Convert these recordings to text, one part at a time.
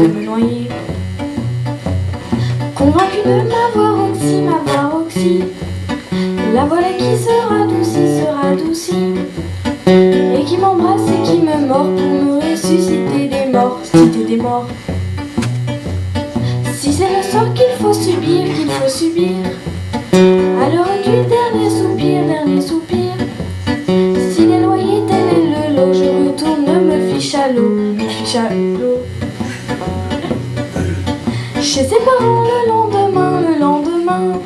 de me noyer. Convaincu de m'avoir oxy, la voilà qui se radoucit, et qui m'embrasse et qui me mord pour me ressusciter des morts, citer des morts. Si c'est le sort qu'il faut subir, à l'heure du dernier soupir, s'il est noyé tel est le lot, je retourne me fiche à l'eau. Chez ses parents le lendemain,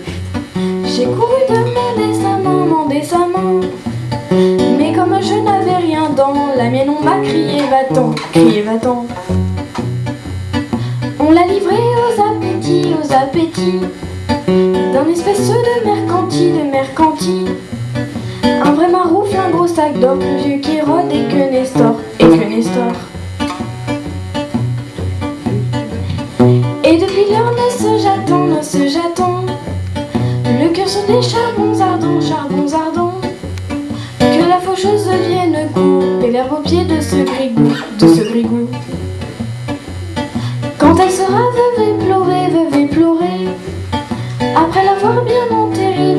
j'ai couru demander sa main, mais comme je n'avais rien dans la mienne, on m'a crié va-t'en. On l'a livré aux appétits, d'un espèce de mercanti, un vrai maroufle, un gros sac d'or, plus vieux qu'Hérode et que Nestor. Et depuis l'heure ne se j'attends, le cœur sur des charbons ardents, que la faucheuse vienne couper l'herbe au pied de ce grigou. Quand elle sera veuve et pleurer, après l'avoir bien enterré,